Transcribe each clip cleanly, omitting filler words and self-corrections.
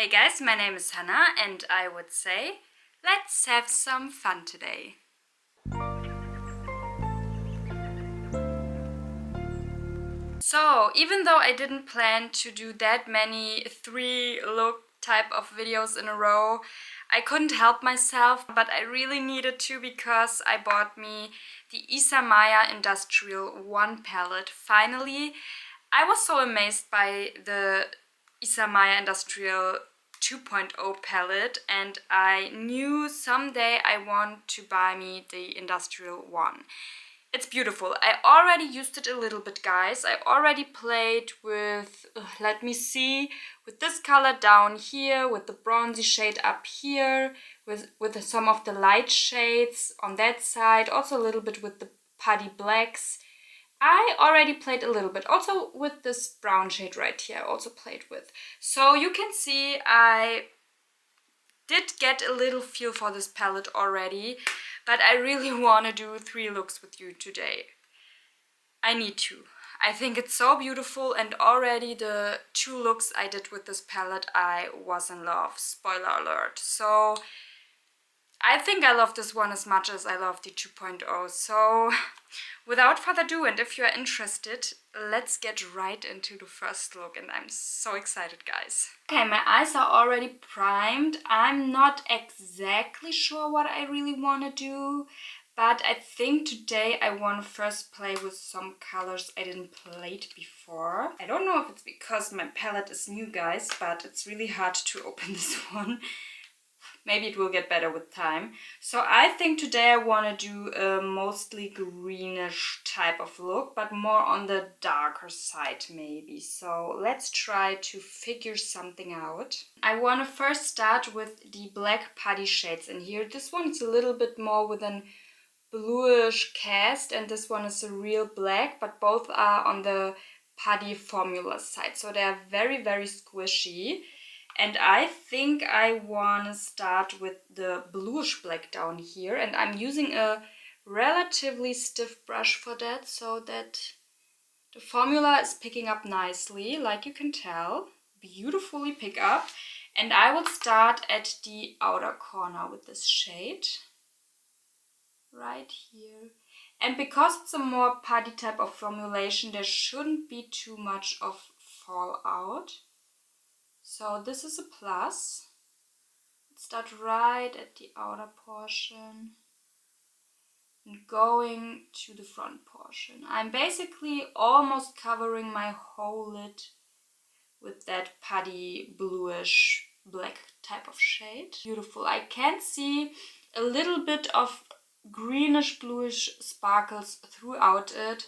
Hey guys, my name is Hannah and I would say, let's have some fun today. So, even though I didn't plan to do that many 3-look type of videos in a row, I couldn't help myself, but I really needed to because I bought me the Isamaya Industrial 1 palette. Finally, I was so amazed by the Isamaya Industrial 2.0 palette, and I knew someday I want to buy me the Industrial 1. It's beautiful. I already used it a little bit, guys. I already played with, let me see, with this color down here, with the bronzy shade up here, with some of the light shades on that side, also a little bit with the putty blacks. I already played a little bit. Also with this brown shade right here, I also played with. So you can see I did get a little feel for this palette already, but I really want to do 3 looks with you today. I need to. I think it's so beautiful, and already the 2 looks I did with this palette, I was in love. Spoiler alert. So I think I love this one as much as I love the 2.0. So without further ado, and if you're interested, let's get right into the first look, and I'm so excited, guys. Okay, my eyes are already primed. I'm not exactly sure what I really want to do, but I think today I want to first play with some colors I didn't play before. I don't know if it's because my palette is new, guys, but it's really hard to open this one. Maybe it will get better with time. So I think today I want to do a mostly greenish type of look, but more on the darker side maybe. So let's try to figure something out. I want to first start with the black putty shades in here. This one is a little bit more with an bluish cast, and this one is a real black, but both are on the putty formula side. So they're very, very squishy. And I think I want to start with the bluish black down here, and I'm using a relatively stiff brush for that, so that the formula is picking up nicely, like you can tell. Beautifully pick up. And I will start at the outer corner with this shade. Right here. And because it's a more putty type of formulation, there shouldn't be too much of fallout. So this is a plus. Let's start right at the outer portion and going to the front portion. I'm basically almost covering my whole lid with that putty bluish black type of shade. Beautiful. I can see a little bit of greenish bluish sparkles throughout it.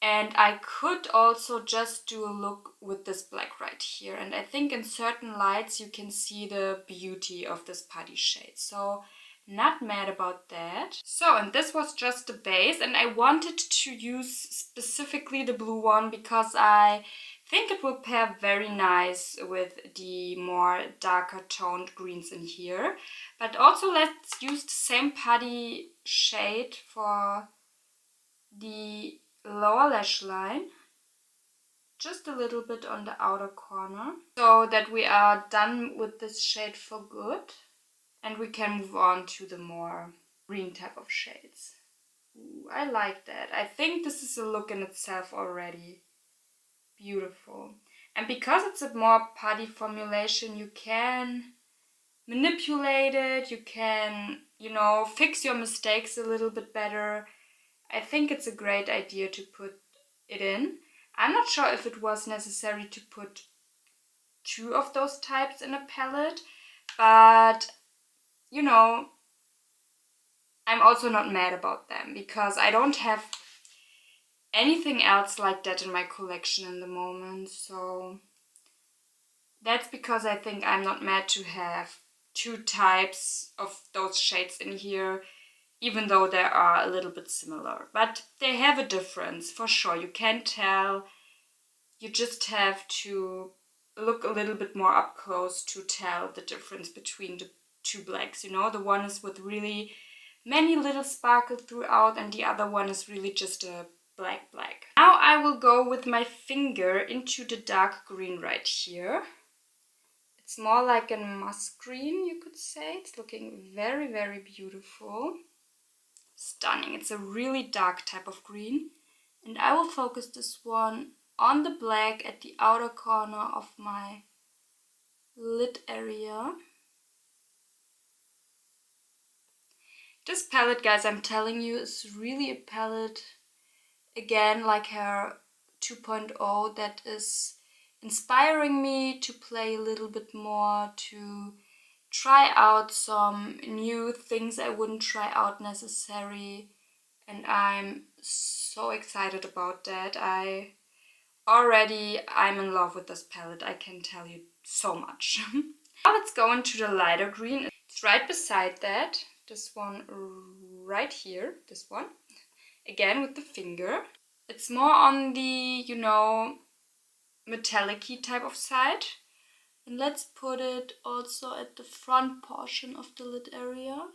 And I could also just do a look with this black right here. And I think in certain lights you can see the beauty of this putty shade. So not mad about that. So, and this was just the base. And I wanted to use specifically the blue one because I think it will pair very nice with the more darker toned greens in here. But also let's use the same putty shade for the lower lash line, just a little bit on the outer corner, so that we are done with this shade for good and we can move on to the more green type of shades. Ooh, I like that. I think this is a look in itself already. Beautiful. And because it's a more putty formulation, you can manipulate it, you can, fix your mistakes a little bit better. I think it's a great idea to put it in. I'm not sure if it was necessary to put 2 of those types in a palette, but I'm also not mad about them because I don't have anything else like that in my collection in the moment. So that's because I think I'm not mad to have 2 types of those shades in here, even though they are a little bit similar. But they have a difference, for sure. You can tell. You just have to look a little bit more up close to tell the difference between the 2 blacks. The one is with really many little sparkles throughout, and the other one is really just a black. Now I will go with my finger into the dark green right here. It's more like a musk green, you could say. It's looking very, very beautiful. Stunning. It's a really dark type of green. And I will focus this one on the black at the outer corner of my lid area. This palette, guys, I'm telling you, is really a palette, again, like her 2.0, that is inspiring me to play a little bit more, to try out some new things I wouldn't try out necessarily. And I'm so excited about that. I'm in love with this palette, I can tell you so much. Now let's go into the lighter green. It's right beside that. This one right here, this one. Again with the finger. It's more on the, you know, metallic-y type of side. And let's put it also at the front portion of the lid area.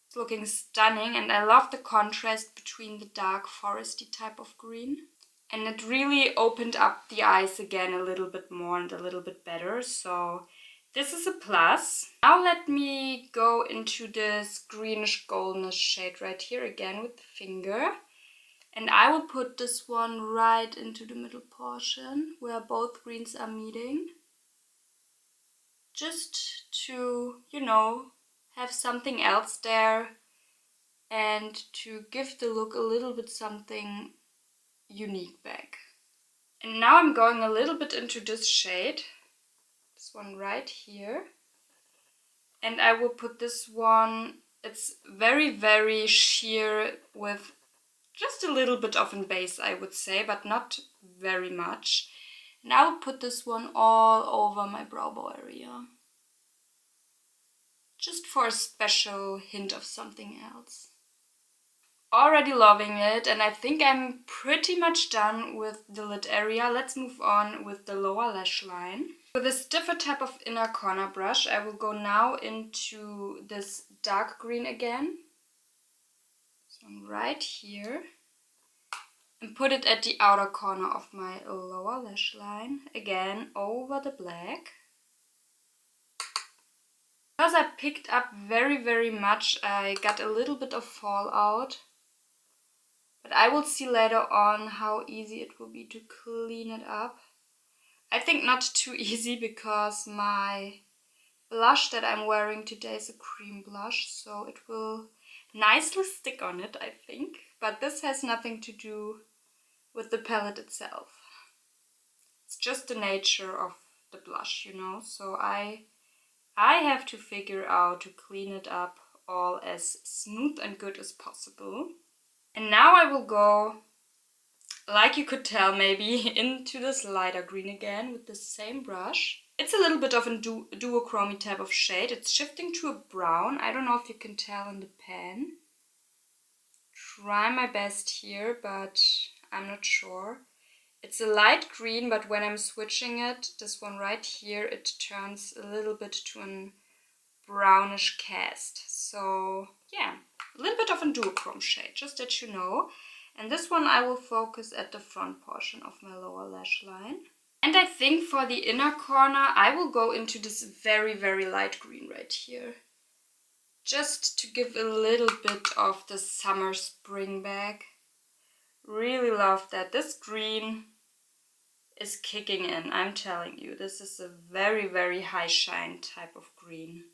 It's looking stunning, and I love the contrast between the dark foresty type of green. And it really opened up the eyes again a little bit more and a little bit better. So this is a plus. Now let me go into this greenish goldenish shade right here again with the finger. And I will put this one right into the middle portion where both greens are meeting. Just to, you know, have something else there and to give the look a little bit something unique back. And now I'm going a little bit into this shade, this one right here. And I will put this one, it's very, very sheer with just a little bit of a base, I would say, but not very much. And I will put this one all over my brow bone area. Just for a special hint of something else. Already loving it, and I think I'm pretty much done with the lid area. Let's move on with the lower lash line. With a stiffer type of inner corner brush, I will go now into this dark green again. This one right here. And put it at the outer corner of my lower lash line. Again, over the black. Because I picked up very, very much, I got a little bit of fallout. But I will see later on how easy it will be to clean it up. I think not too easy because my blush that I'm wearing today is a cream blush, so it will nicely stick on it, I think. But this has nothing to do with the palette itself. It's just the nature of the blush, you know. So I have to figure out to clean it up all as smooth and good as possible. And now I will go, like you could tell maybe, into this lighter green again with the same brush. It's a little bit of a duochromy type of shade. It's shifting to a brown. I don't know if you can tell in the pan. Try my best here, but I'm not sure. It's a light green, but when I'm switching it, this one right here, it turns a little bit to a brownish cast. So yeah, a little bit of a duochrome shade, just that you know. And this one I will focus at the front portion of my lower lash line. And I think for the inner corner, I will go into this very, very light green right here. Just to give a little bit of the summer spring back. Really love that. This green is kicking in, I'm telling you. This is a very, very high shine type of green.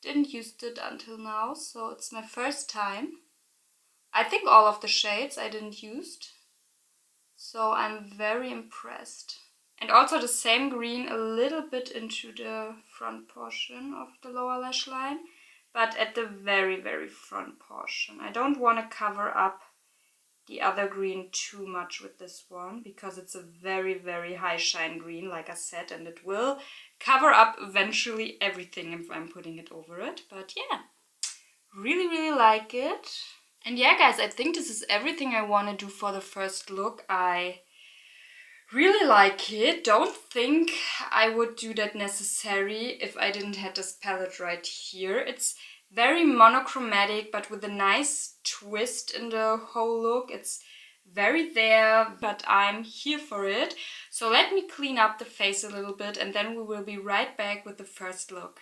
Didn't use it until now, so it's my first time. I think all of the shades I didn't use, so I'm very impressed. And also the same green a little bit into the front portion of the lower lash line, but at the very, very front portion. I don't want to cover up the other green too much with this one, because it's a very, very high shine green, like I said, and it will cover up eventually everything if I'm putting it over it. But yeah, really, really like it. And yeah, guys, I think this is everything I want to do for the first look. I really like it. Don't think I would do that necessary if I didn't have this palette right here. It's very monochromatic, but with a nice twist in the whole look. It's very there, but I'm here for it. So let me clean up the face a little bit and then we will be right back with the first look.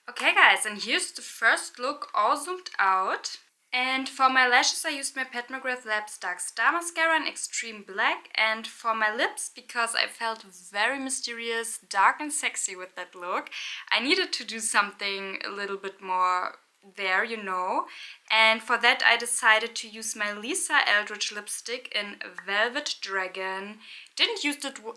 Okay guys, and here's the first look all zoomed out. And for my lashes I used my Pat McGrath Labs Dark Star Mascara in Extreme Black. And for my lips, because I felt very mysterious, dark and sexy with that look, I needed to do something a little bit more there, you know. And for that I decided to use my Lisa Eldridge lipstick in Velvet Dragon. Didn't use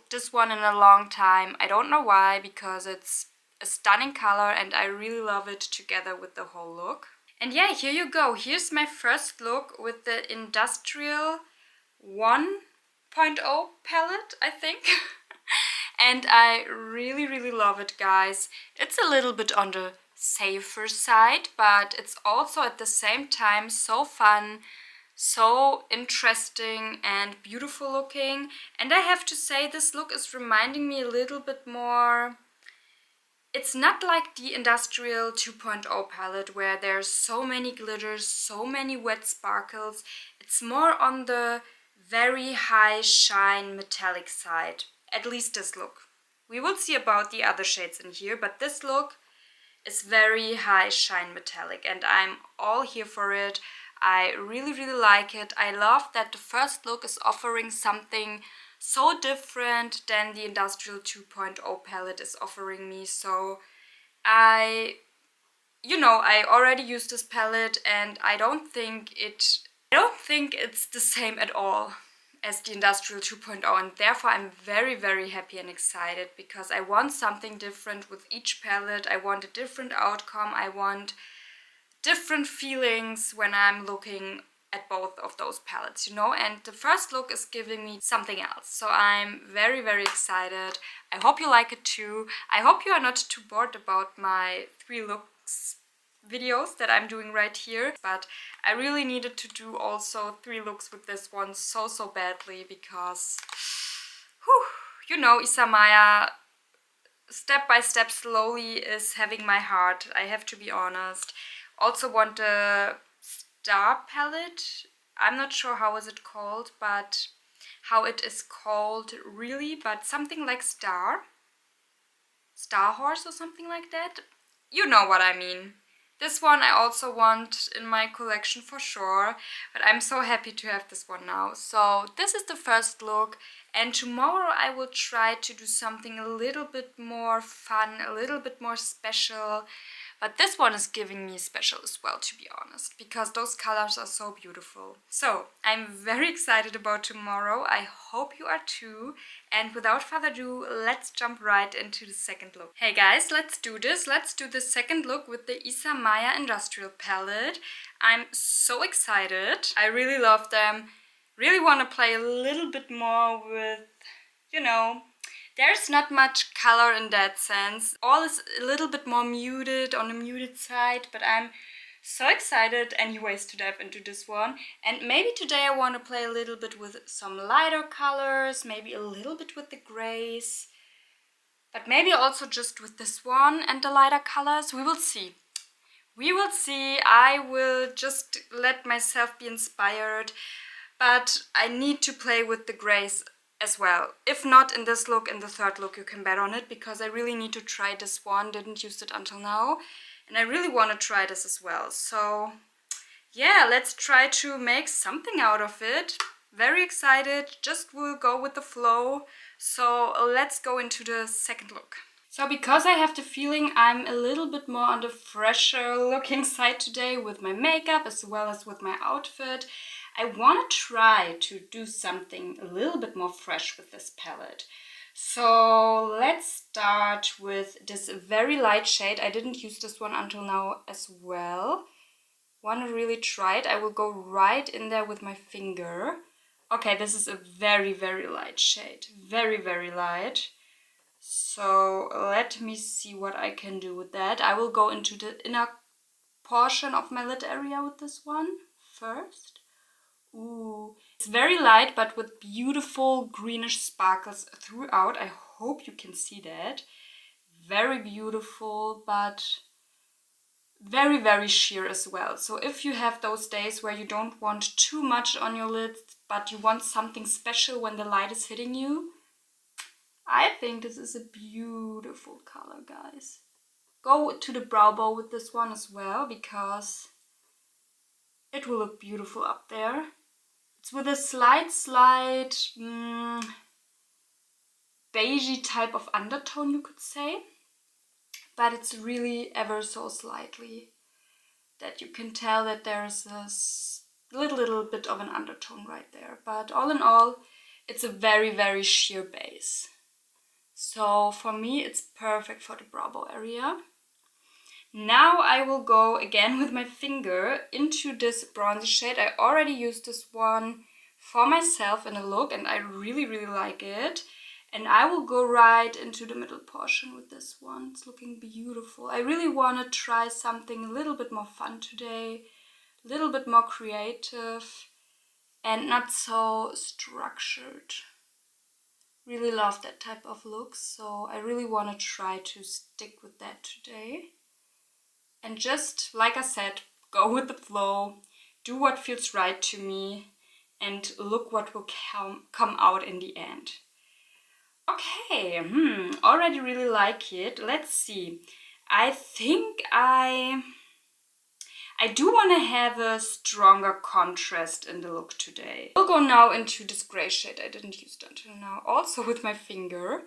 this one in a long time. I don't know why, because it's a stunning color and I really love it together with the whole look. And yeah, here you go. Here's my first look with the Industrial 1.0 palette, I think. And I really, really love it, guys. It's a little bit on the safer side, but it's also at the same time so fun, so interesting and beautiful looking. And I have to say, this look is reminding me a little bit more. It's not like the Industrial 2.0 palette where there's so many glitters, so many wet sparkles. It's more on the very high shine metallic side, at least this look. We will see about the other shades in here, but this look is very high shine metallic and I'm all here for it. I really, really like it. I love that the first look is offering something so different than the Industrial 2.0 palette is offering me. So I already used this palette and I don't think it's the same at all as the Industrial 2.0, and therefore I'm very, very happy and excited because I want something different with each palette. I want a different outcome. I want different feelings when I'm looking at both of those palettes, you know, and the first look is giving me something else. So I'm very, very excited. I hope you like it too. I hope you are not too bored about my 3 looks videos that I'm doing right here, but I really needed to do also 3 looks with this one so badly because, you know, Isamaya step by step slowly is having my heart, I have to be honest. Also want the Star palette. I'm not sure how is it called, but how it is called really, but something like Star Horse or something like that. You know what I mean. This one I also want in my collection for sure, but I'm so happy to have this one now. So this is the first look, and tomorrow I will try to do something a little bit more fun, a little bit more special. But this one is giving me special as well, to be honest, because those colors are so beautiful. So I'm very excited about tomorrow. I hope you are too. And without further ado, let's jump right into the second look. Hey guys, let's do this. Let's do the second look with the Isamaya Industrial palette. I'm so excited. I really love them. Really want to play a little bit more with, you know, there's not much color in that sense. All is a little bit more muted, on the muted side, but I'm so excited anyways to dive into this one. And maybe today I want to play a little bit with some lighter colors, maybe a little bit with the grays, but maybe also just with this one and the lighter colors. We will see. We will see. I will just let myself be inspired, but I need to play with the grays as well. If not in this look, in the third look you can bet on it, because I really need to try this one. Didn't use it until now and I really want to try this as well. So yeah, let's try to make something out of it. Very excited, just will go with the flow. So let's go into the second look. So because I have the feeling I'm a little bit more on the fresher looking side today with my makeup as well as with my outfit, I want to try to do something a little bit more fresh with this palette. So let's start with this very light shade. I didn't use this one until now as well. Want to really try it. I will go right in there with my finger. Okay, this is a very, very light shade. Very, very light. So let me see what I can do with that. I will go into the inner portion of my lid area with this one first. Ooh, it's very light but with beautiful greenish sparkles throughout. I hope you can see that. Very beautiful, but very, very sheer as well. So if you have those days where you don't want too much on your lids, but you want something special when the light is hitting you, I think this is a beautiful color, guys. Go to the brow bone with this one as well, because it will look beautiful up there. It's with a slight beigey type of undertone, you could say. But it's really ever so slightly that you can tell that there's a little bit of an undertone right there. But all in all, it's a very, very sheer base. So for me, it's perfect for the brow bone area. Now I will go again with my finger into this bronzy shade. I already used this one for myself in a look and I really, really like it. And I will go right into the middle portion with this one. It's looking beautiful. I really want to try something a little bit more fun today, a little bit more creative and not so structured. Really love that type of look, so I really want to try to stick with that today. And just, like I said, go with the flow, do what feels right to me, and look what will come out in the end. Okay, already really like it. Let's see. I think I do want to have a stronger contrast in the look today. We'll go now into this gray shade I didn't use it until now. Also with my finger.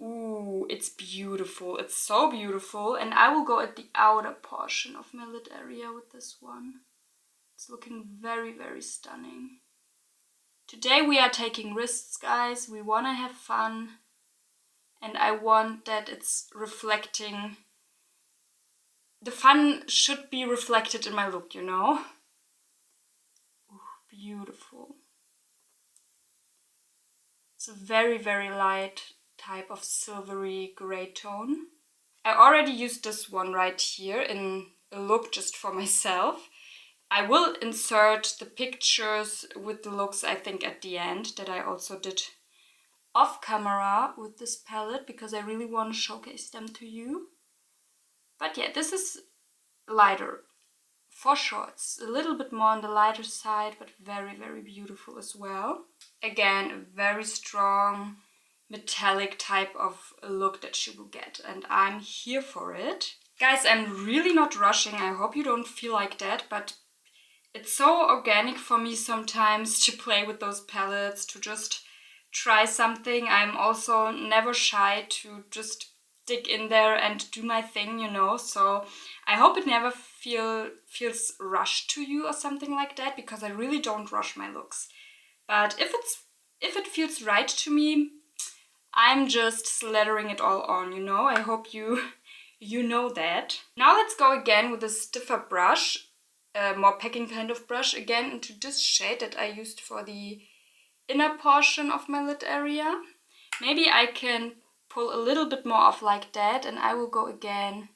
Ooh, it's beautiful. It's so beautiful. And I will go at the outer portion of my lid area with this one. It's looking very, very stunning. Today we are taking risks, guys. We want to have fun. And I want that it's reflecting. The fun should be reflected in my look, you know? Ooh, beautiful. It's a very, very light type of silvery gray tone. I already used this one right here in a look just for myself. I will insert the pictures with the looks, I think, at the end that I also did off camera with this palette because I really want to showcase them to you. But yeah, this is lighter for sure. It's a little bit more on the lighter side, but very, very beautiful as well. Again, a very strong metallic type of look that she will get, and I'm here for it. Guys, I'm really not rushing. I hope you don't feel like that, but it's so organic for me sometimes to play with those palettes, to just try something. I'm also never shy to just dig in there and do my thing, you know, so I hope it never feels rushed to you or something like that, because I really don't rush my looks. But if it feels right to me, I'm just slathering it all on, you know. I hope you know that. Now let's go again with a stiffer brush, a more packing kind of brush, again into this shade that I used for the inner portion of my lid area. Maybe I can pull a little bit more off like that, and I will go again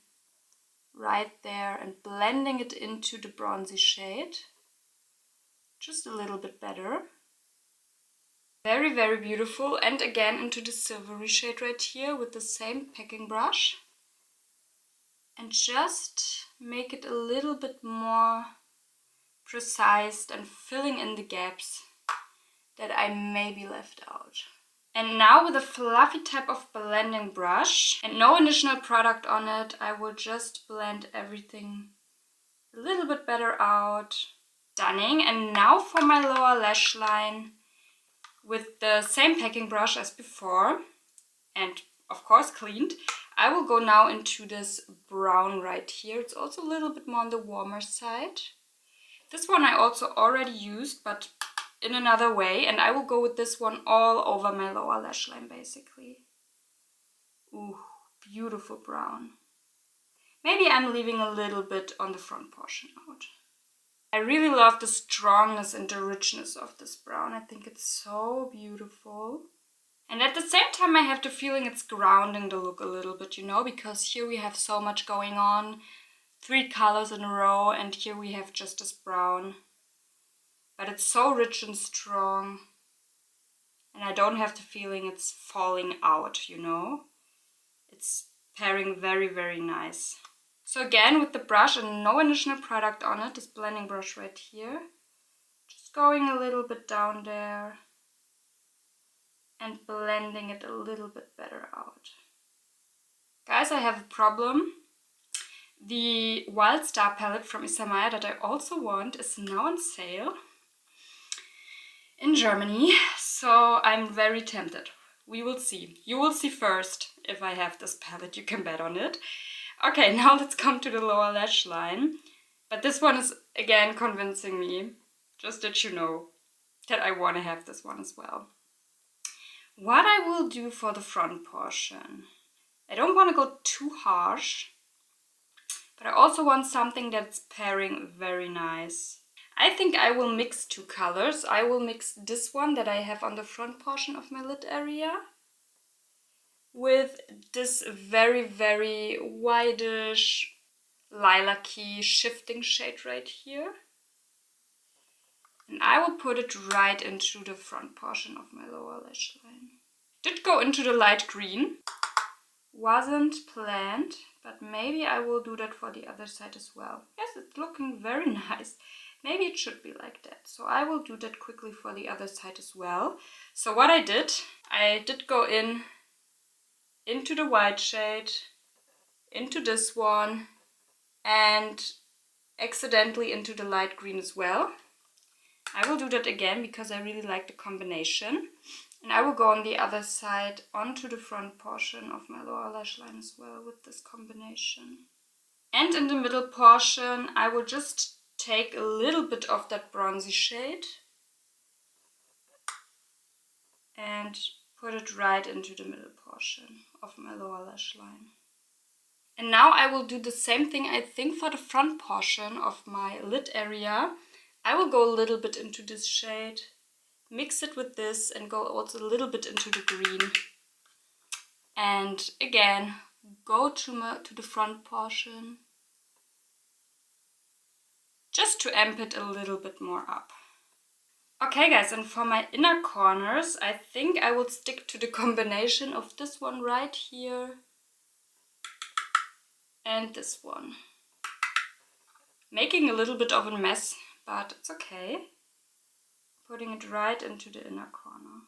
right there and blending it into the bronzy shade. Just a little bit better. Very, very beautiful. And again into the silvery shade right here with the same packing brush. And just make it a little bit more precise and filling in the gaps that I maybe left out. And now with a fluffy type of blending brush and no additional product on it, I will just blend everything a little bit better out. Stunning. And now for my lower lash line with the same packing brush as before and of course cleaned, I will go now into this brown right here. It's also a little bit more on the warmer side. This one I also already used, but in another way, and I will go with this one all over my lower lash line basically. Ooh, beautiful brown. Maybe I'm leaving a little bit on the front portion out. I really love the strongness and the richness of this brown. I think it's so beautiful. And at the same time I have the feeling it's grounding the look a little bit, you know, because here we have so much going on. 3 colors in a row, and here we have just this brown. but it's so rich and strong. And I don't have the feeling it's falling out, you know? It's pairing very, very nice. So again, with the brush and no additional product on it, this blending brush right here. Just going a little bit down there and blending it a little bit better out. Guys, I have a problem. The Wild Star palette from Isamaya that I also want is now on sale in Germany, so I'm very tempted. We will see. You will see first if I have this palette, you can bet on it. Okay, now let's come to the lower lash line. But this one is again convincing me, just that you know that I want to have this one as well. What I will do for the front portion, I don't want to go too harsh, but I also want something that's pairing very nice. I think I will mix two colors. I will mix this one that I have on the front portion of my lid area with this very, very whitish, lilac-y shifting shade right here. And I will put it right into the front portion of my lower lash line. Did go into the light green. Wasn't planned, but maybe I will do that for the other side as well. Yes, it's looking very nice. Maybe it should be like that. So I will do that quickly for the other side as well. So what I did go into the white shade, into this one, and accidentally into the light green as well. I will do that again because I really like the combination. And I will go on the other side onto the front portion of my lower lash line as well with this combination. And in the middle portion, I will just take a little bit of that bronzy shade and put it right into the middle portion of my lower lash line. And now I will do the same thing, I think, for the front portion of my lid area. I will go a little bit into this shade, mix it with this, and go also a little bit into the green. And again, go to the front portion, just to amp it a little bit more up. Okay guys, and for my inner corners, I think I will stick to the combination of this one right here and this one. Making a little bit of a mess, but it's okay. Putting it right into the inner corner.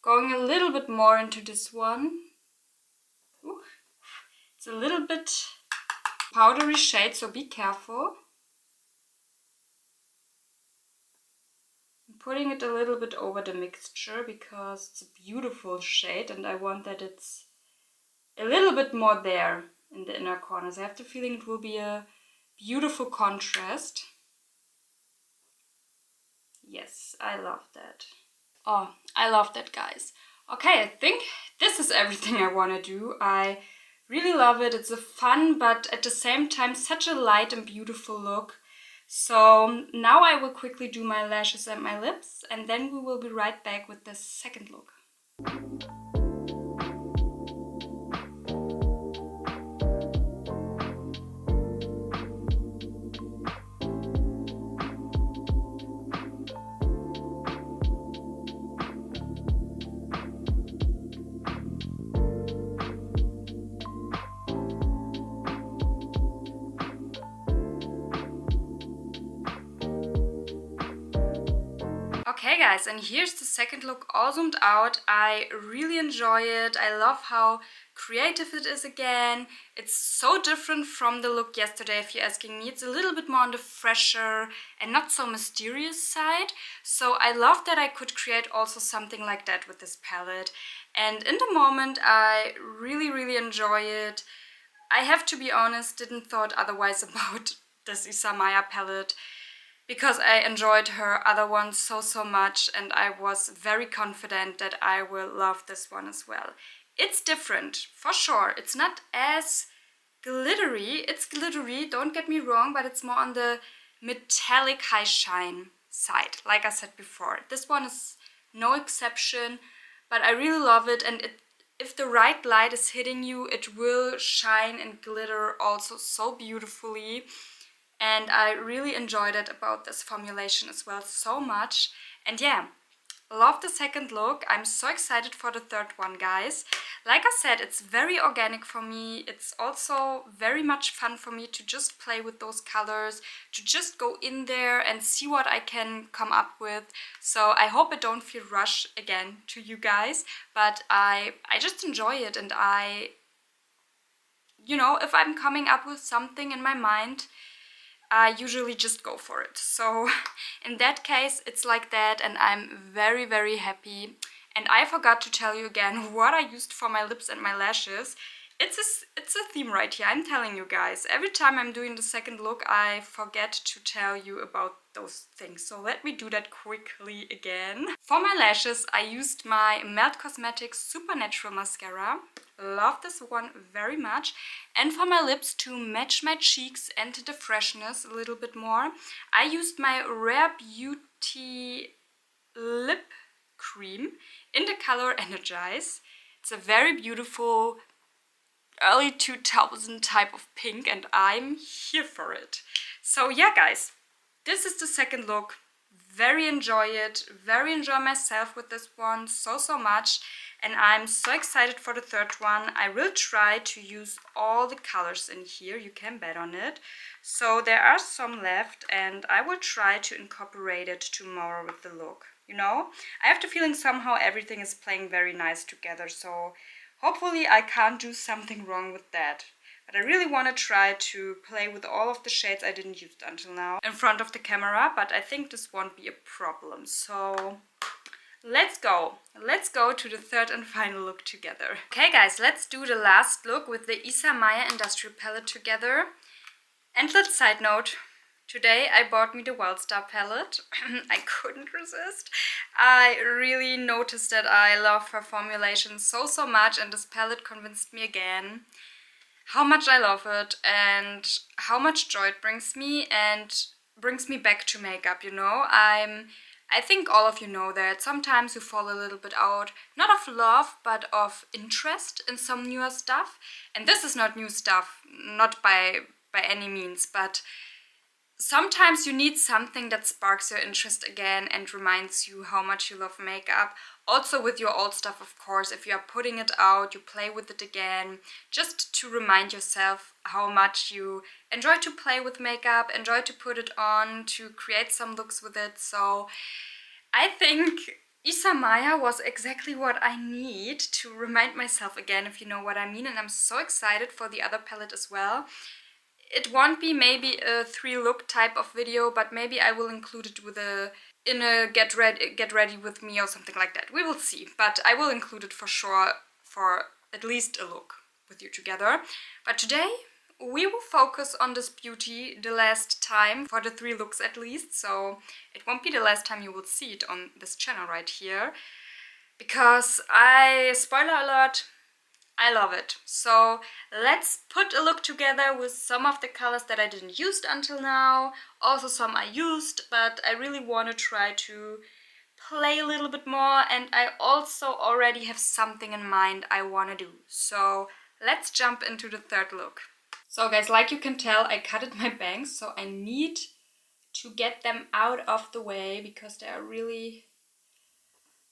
Going a little bit more into this one. Ooh. It's a little bit powdery shade, so be careful. I'm putting it a little bit over the mixture because it's a beautiful shade and I want that it's a little bit more there in the inner corners. I have the feeling it will be a beautiful contrast. Yes, I love that. Oh, I love that, guys. Okay, I think this is everything I want to do. I really love it. It's a fun, but at the same time, such a light and beautiful look. So now I will quickly do my lashes and my lips, and then we will be right back with the second look. Okay guys, and here's the second look all zoomed out. I really enjoy it. I love how creative it is again. It's so different from the look yesterday, if you're asking me. It's a little bit more on the fresher and not so mysterious side. So I love that I could create also something like that with this palette. And in the moment, I really enjoy it. I have to be honest, didn't thought otherwise about this Isamaya palette, because I enjoyed her other ones so much and I was very confident that I will love this one as well. It's different, for sure. It's not as glittery. It's glittery, don't get me wrong, but it's more on the metallic high shine side, like I said before. This one is no exception, but I really love it, and if the right light is hitting you, it will shine and glitter also so beautifully. and I really enjoyed it about this formulation as well so much. And yeah, love the second look. I'm so excited for the third one, guys. Like I said, it's very organic for me. It's also very much fun for me to just play with those colors, to just go in there and see what I can come up with. So I hope it don't feel rushed again to you guys, but I just enjoy it, and you know, if I'm coming up with something in my mind, I usually just go for it. So in that case, it's like that, and I'm very, very happy. And I forgot to tell you again what I used for my lips and my lashes. It's a theme right here, I'm telling you guys. Every time I'm doing the second look, I forget to tell you about those things. So let me do that quickly again. For my lashes, I used my Melt Cosmetics Supernatural Mascara. Love this one very much. And for my lips, to match my cheeks and the freshness a little bit more, I used my Rare Beauty lip cream in the color Energize. It's a very beautiful early 2000 type of pink, and I'm here for it. So yeah, guys, this is the second look. Very enjoy it, very enjoy myself with this one so much, and I'm so excited for the third one. I will try to use all the colors in here, you can bet on it. So there are some left, and I will try to incorporate it tomorrow with the look. You know, I have the feeling somehow everything is playing very nice together, so hopefully I can't do something wrong with that. But I really want to try to play with all of the shades I didn't use until now in front of the camera, but I think this won't be a problem. So let's go. Let's go to the third and final look together. Okay guys, let's do the last look with the Isamaya Industrial palette together. And little side note, today I bought me the Wildstar palette. I couldn't resist. I really noticed that I love her formulation so much, and this palette convinced me again how much I love it and how much joy it brings me, and brings me back to makeup, you know. I think all of you know that sometimes you fall a little bit out, not of love, but of interest in some newer stuff. And this is not new stuff, not by any means, but sometimes you need something that sparks your interest again and reminds you how much you love makeup. Also with your old stuff, of course, if you are putting it out, you play with it again, just to remind yourself how much you enjoy to play with makeup, enjoy to put it on, to create some looks with it. So I think Isamaya was exactly what I need to remind myself again, if you know what I mean, and I'm so excited for the other palette as well. It won't be maybe a 3-look type of video, but maybe I will include it with in a get ready with me or something like that. We will see, but I will include it for sure for at least a look with you together. But today we will focus on this beauty the last time, for the 3 looks at least, so it won't be the last time you will see it on this channel right here, because spoiler alert, I love it. So let's put a look together with some of the colors that I didn't use until now. Also some I used, but I really want to try to play a little bit more, and I also already have something in mind I want to do. So let's jump into the third look. So guys, like you can tell, I cutted my bangs, so I need to get them out of the way because they are really...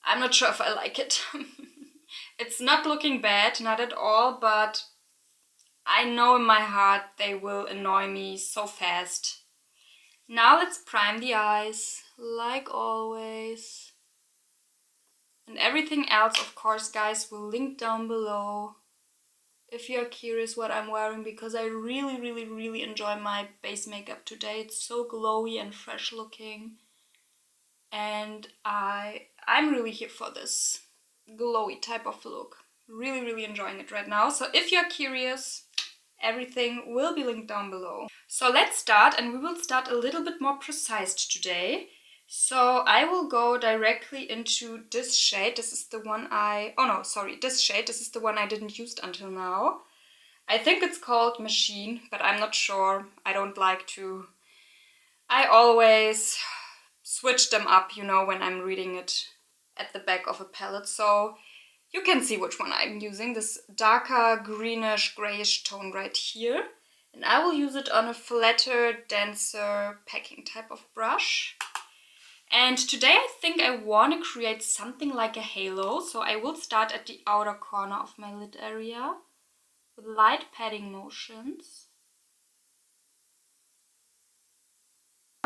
I'm not sure if I like it. It's not looking bad, not at all, but I know in my heart they will annoy me so fast. Now let's prime the eyes, like always. And everything else, of course, guys, will link down below if you're curious what I'm wearing, because I really enjoy my base makeup today. It's so glowy and fresh looking, and I'm really here for this glowy type of look. Really enjoying it right now. So if you're curious, everything will be linked down below. So let's start, and we will start a little bit more precise today. So I will go directly into this shade. This is the one this shade. This is the one I didn't use until now. I think it's called Machine, but I'm not sure. I don't like to... I always switch them up, you know, when I'm reading it at the back of a palette. So you can see which one I'm using. This darker greenish grayish tone right here. And I will use it on a flatter, denser packing type of brush. And today I think I want to create something like a halo. So I will start at the outer corner of my lid area with light patting motions.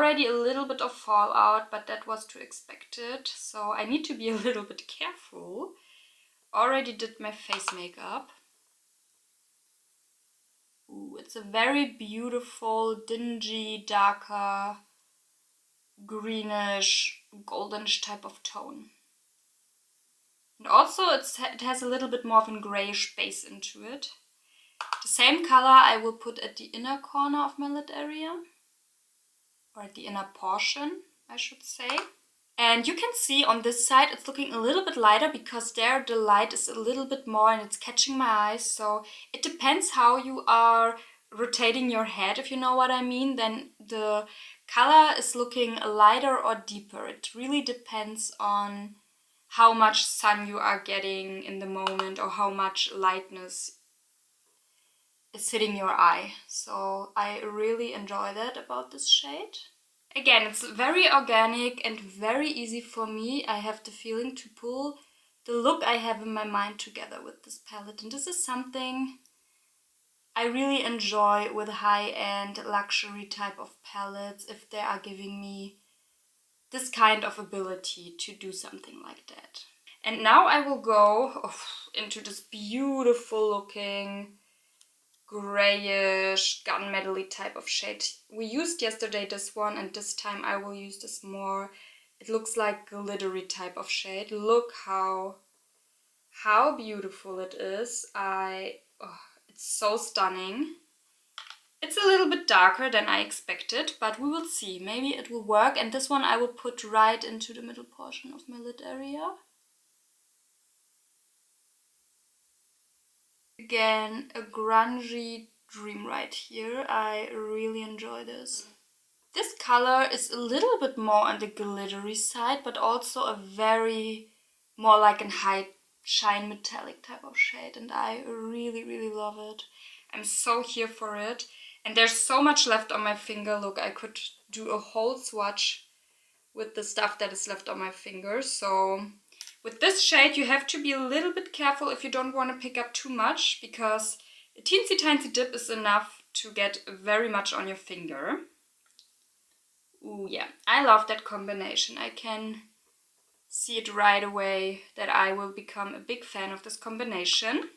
Already a little bit of fallout, but that was to expected. So I need to be a little bit careful. Already did my face makeup. Ooh, it's a very beautiful, dingy, darker, greenish, goldenish type of tone. And also it has a little bit more of a grayish base into it. The same color I will put at the inner corner of my lid area. Or at the inner portion, I should say. And you can see on this side it's looking a little bit lighter because there the light is a little bit more and it's catching my eyes. So it depends how you are rotating your head, if you know what I mean. Then the color is looking lighter or deeper. It really depends on how much sun you are getting in the moment or how much lightness is hitting your eye. So I really enjoy that about this shade. Again, it's very organic and very easy for me, I have the feeling, to pull the look I have in my mind together with this palette. And this is something I really enjoy with high-end luxury type of palettes, if they are giving me this kind of ability to do something like that. And now I will go into this beautiful looking grayish gunmetal-y type of shade. We used yesterday this one, and this time I will use this more. It looks like glittery type of shade. Look how beautiful it is. It's so stunning. It's a little bit darker than I expected, but we will see. Maybe it will work. And this one I will put right into the middle portion of my lid area. Again, a grungy dream right here. I really enjoy this. This color is a little bit more on the glittery side, but also a very more like a high shine metallic type of shade, and I really, really love it. I'm so here for it. And there's so much left on my finger. Look, I could do a whole swatch with the stuff that is left on my finger. So with this shade, you have to be a little bit careful if you don't want to pick up too much, because a teensy tiny dip is enough to get very much on your finger. Ooh, yeah, I love that combination. I can see it right away that I will become a big fan of this combination.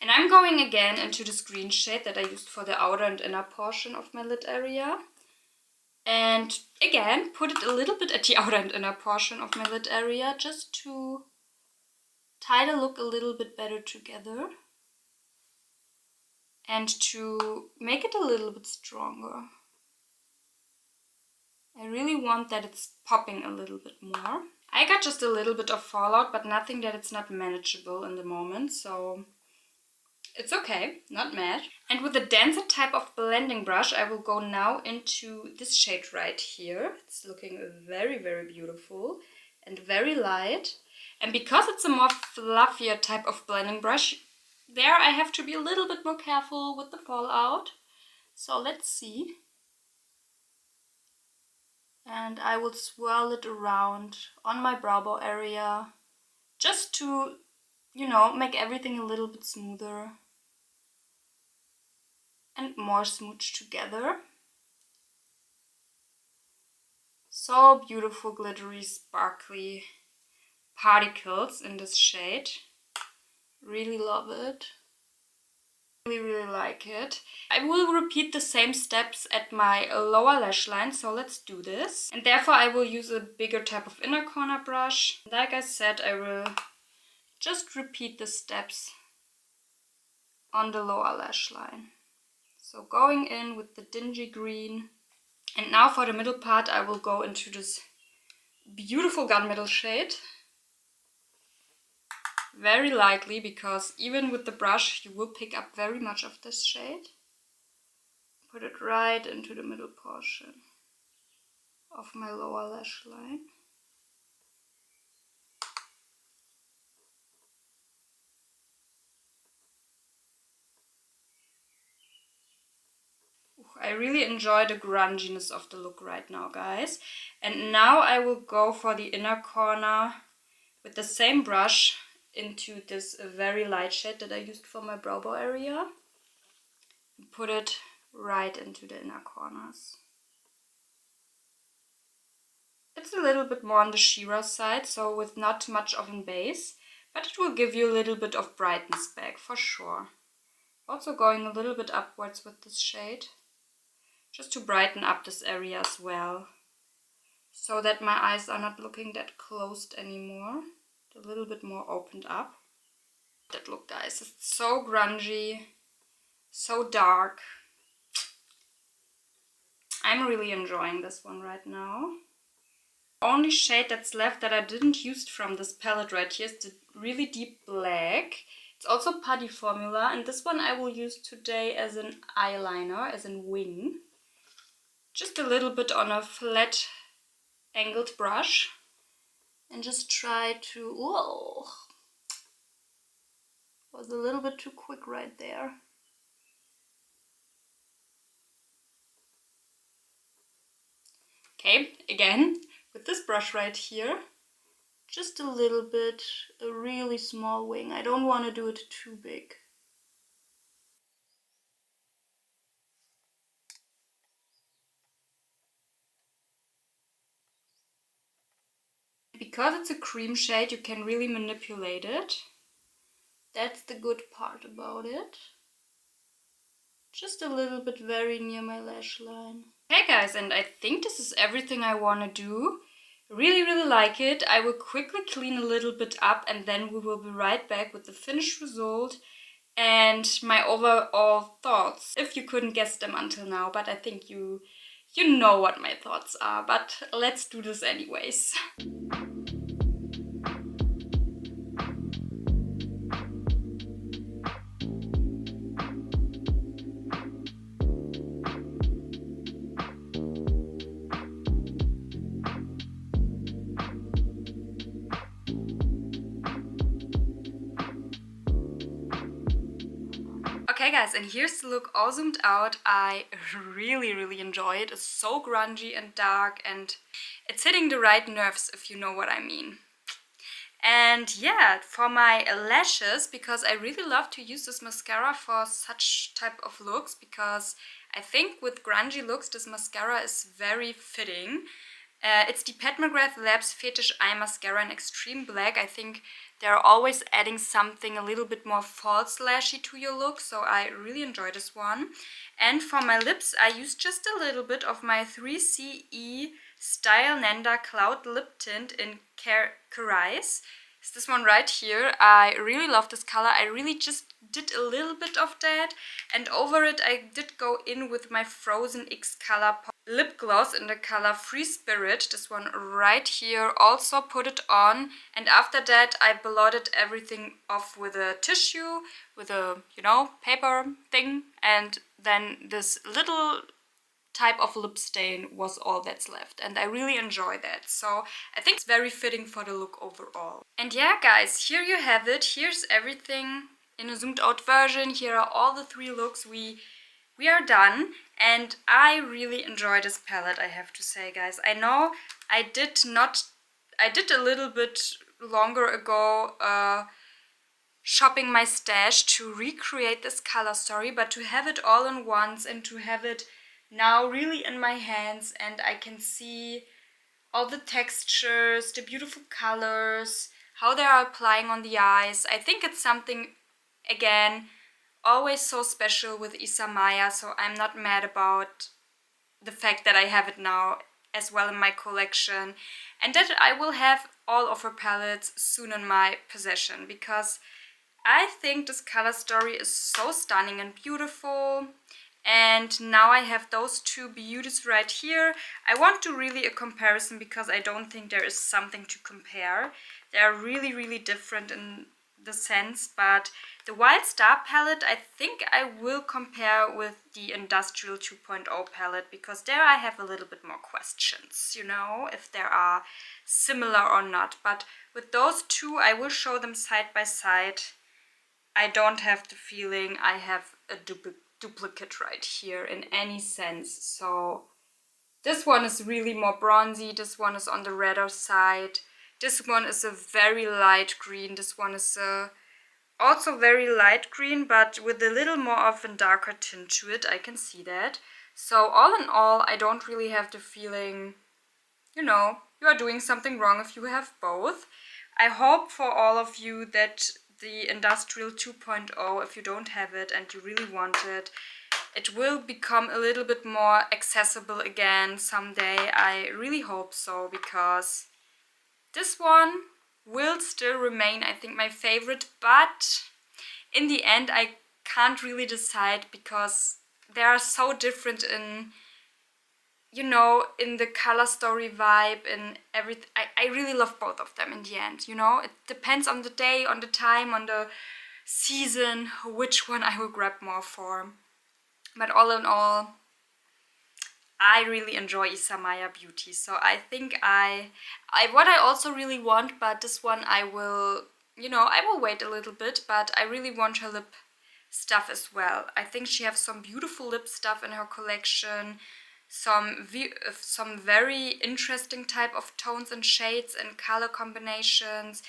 And I'm going again into this green shade that I used for the outer and inner portion of my lid area. And again, put it a little bit at the outer and inner portion of my lid area, just to tie the look a little bit better together and to make it a little bit stronger. I really want that it's popping a little bit more. I got just a little bit of fallout, but nothing that it's not manageable in the moment, so it's okay, not mad. And with a denser type of blending brush, I will go now into this shade right here. It's looking very, very beautiful and very light. And because it's a more fluffier type of blending brush, there I have to be a little bit more careful with the fallout. So let's see. And I will swirl it around on my brow bone area, just to, you know, make everything a little bit smoother and more smooched together. So beautiful, glittery, sparkly particles in this shade. Really love it. Really, really like it. I will repeat the same steps at my lower lash line, so let's do this. And therefore I will use a bigger type of inner corner brush. Like I said, I will just repeat the steps on the lower lash line. So going in with the dingy green. And now for the middle part, I will go into this beautiful gunmetal shade. Very lightly, because even with the brush you will pick up very much of this shade. Put it right into the middle portion of my lower lash line. I really enjoy the grunginess of the look right now, guys. And now I will go for the inner corner with the same brush into this very light shade that I used for my brow bone area. Put it right into the inner corners. It's a little bit more on the sheer side, so with not much of a base, but it will give you a little bit of brightness back for sure. Also going a little bit upwards with this shade, just to brighten up this area as well, so that my eyes are not looking that closed anymore, a little bit more opened up. That look, guys, it's so grungy, so dark. I'm really enjoying this one right now. The only shade that's left that I didn't use from this palette right here is the really deep black. It's also putty formula, and this one I will use today as an eyeliner, as a wing. Just a little bit on a flat angled brush, and just try to... Whoa! Was a little bit too quick right there. Okay, again, with this brush right here, just a little bit, a really small wing. I don't want to do it too big. Because it's a cream shade, you can really manipulate it. That's the good part about it. Just a little bit very near my lash line. Okay guys, and I think this is everything I want to do. Really like it. I will quickly clean a little bit up and then we will be right back with the finished result and my overall thoughts. If you couldn't guess them until now, but I think you know what my thoughts are. But let's do this anyways. Okay guys, and here's the look all zoomed out. I really enjoy it. It's so grungy and dark and it's hitting the right nerves, if you know what I mean. And yeah, for my lashes, because I really love to use this mascara for such type of looks, because I think with grungy looks this mascara is very fitting. It's the Pat McGrath Labs Fetish Eye Mascara in Extreme Black. I think they're always adding something a little bit more false lashy to your look, so I really enjoy this one. And for my lips, I use just a little bit of my 3CE Style Nanda Cloud Lip Tint in Kerais. It's this one right here. I really love this color. I really just did a little bit of that, and over it I did go in with my Frozen X Color lip gloss in the color Free Spirit, this one right here. Also put it on, and after that I blotted everything off with a tissue, with a, you know, paper thing, and then this little type of lip stain was all that's left, and I really enjoy that. So I think it's very fitting for the look overall. And yeah guys, here you have it. Here's everything in a zoomed out version. Here are all the 3 looks. We are done, and I really enjoy this palette, I have to say guys. I know I did a little bit longer ago shopping my stash to recreate this color story, but to have it all in once and to have it now really in my hands, and I can see all the textures, the beautiful colors, how they are applying on the eyes. I think it's something, again, always so special with Isamaya, so I'm not mad about the fact that I have it now as well in my collection, and that I will have all of her palettes soon in my possession, because I think this color story is so stunning and beautiful. And now I have those 2 beauties right here. I want to really a comparison, because I don't think there is something to compare. They are really different in the sense, but the Wild Star palette I think I will compare with the Industrial 2.0 palette, because there I have a little bit more questions, you know, if they are similar or not. But with those 2 I will show them side by side. I don't have the feeling I have a duplicate right here in any sense. So this one is really more bronzy, this one is on the redder side, this one is a very light green, this one is also very light green, but with a little more of a darker tint to it, I can see that. So all in all, I don't really have the feeling, you are doing something wrong if you have both. I hope for all of you that the Industrial 2.0, if you don't have it and you really want it, it will become a little bit more accessible again someday. I really hope so, because this one will still remain, I think, my favorite, but in the end I can't really decide because they are so different in, in the color story vibe, in everything. I really love both of them in the end, It depends on the day, on the time, on the season, which one I will grab more for. But all in all, I really enjoy Isamaya Beauty. So I think what I also really want, but this one I will, I will wait a little bit, but I really want her lip stuff as well. I think she has some beautiful lip stuff in her collection, some very interesting type of tones and shades and color combinations.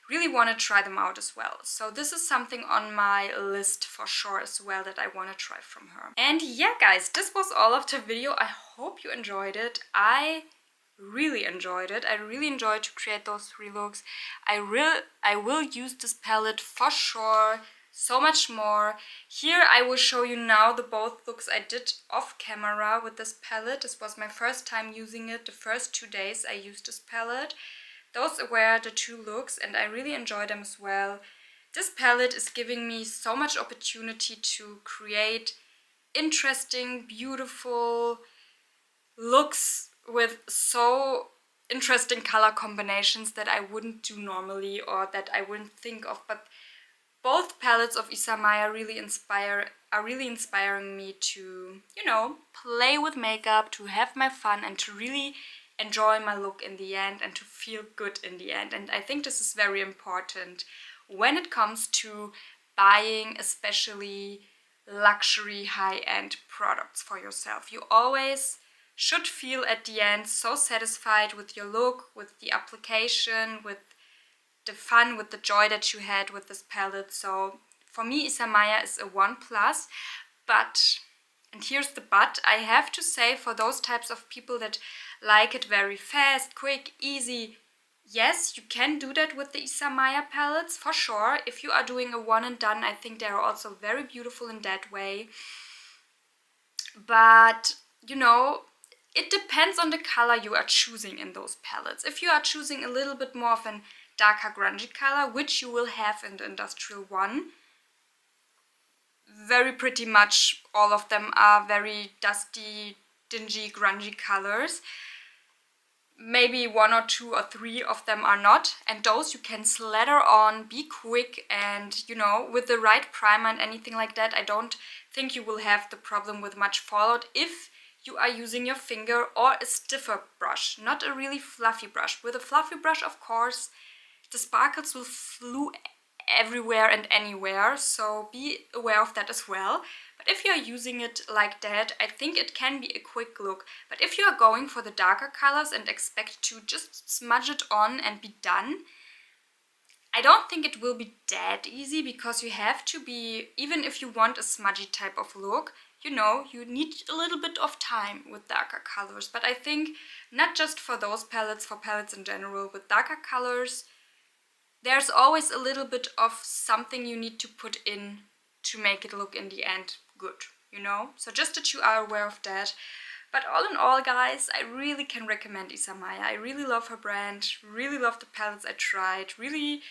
Really want to try them out as well. So this is something on my list for sure as well that I want to try from her. And yeah, guys, this was all of the video. I hope you enjoyed it. I really enjoyed it. I really enjoyed to create those 3 looks. I will use this palette for sure so much more. Here I will show you now the both looks I did off camera with this palette. This was my first time using it. The first 2 days I used this palette. Those were the 2 looks and I really enjoy them as well. This palette is giving me so much opportunity to create interesting, beautiful looks with so interesting color combinations that I wouldn't do normally or that I wouldn't think of. But both palettes of Isamaya are really inspiring me to, play with makeup, to have my fun and to really enjoy my look in the end and to feel good in the end. And I think this is very important when it comes to buying especially luxury high-end products for yourself. You always should feel at the end so satisfied with your look, with the application, with the fun, with the joy that you had with this palette. So for me, Isamaya is a 1+, but, and here's the but, I have to say, for those types of people that like it very fast, quick, easy, yes, you can do that with the Isamaya palettes for sure. If you are doing a one and done, I think they are also very beautiful in that way. But, it depends on the color you are choosing in those palettes. If you are choosing a little bit more of an darker grungy color, which you will have in the Industrial 1, very pretty much all of them are very dusty, dingy, grungy colors. Maybe 1 or 2 or 3 of them are not, and those you can slather on, be quick, and with the right primer and anything like that, I don't think you will have the problem with much fallout if you are using your finger or a stiffer brush, not a really fluffy brush. With a fluffy brush, of course, the sparkles will flew everywhere and anywhere, so be aware of that as well. But if you are using it like that, I think it can be a quick look. But if you are going for the darker colors and expect to just smudge it on and be done, I don't think it will be that easy, because you have to be, even if you want a smudgy type of look, you need a little bit of time with darker colors. But I think not just for those palettes, for palettes in general, with darker colors, there's always a little bit of something you need to put in to make it look in the end good, So just that you are aware of that. But all in all, guys, I really can recommend Isamaya. I really love her brand, really love the palettes I tried, really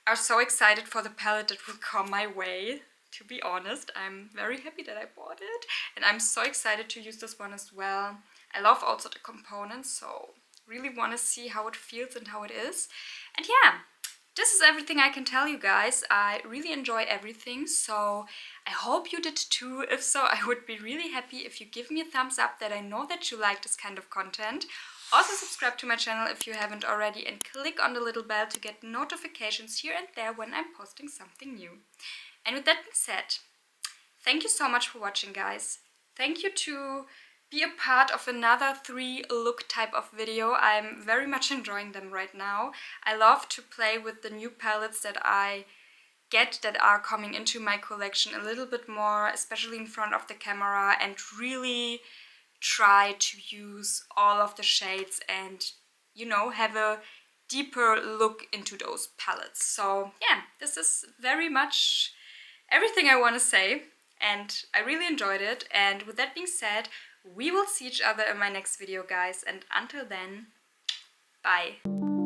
are so excited for the palette that will come my way. To be honest, I'm very happy that I bought it, and I'm so excited to use this one as well. I love also the components, so really want to see how it feels and how it is. And yeah, this is everything I can tell you guys. I really enjoy everything, so I hope you did too. If so, I would be really happy if you give me a thumbs up, that I know that you like this kind of content. Also subscribe to my channel if you haven't already, and click on the little bell to get notifications here and there when I'm posting something new. And with that being said, thank you so much for watching, guys. Thank you to be a part of another 3 look type of video. I'm very much enjoying them right now. I love to play with the new palettes that I get that are coming into my collection a little bit more, especially in front of the camera, and really try to use all of the shades and, you know, have a deeper look into those palettes. So yeah, this is very much everything I want to say, and I really enjoyed it. And with that being said, we will see each other in my next video, guys, and until then, bye.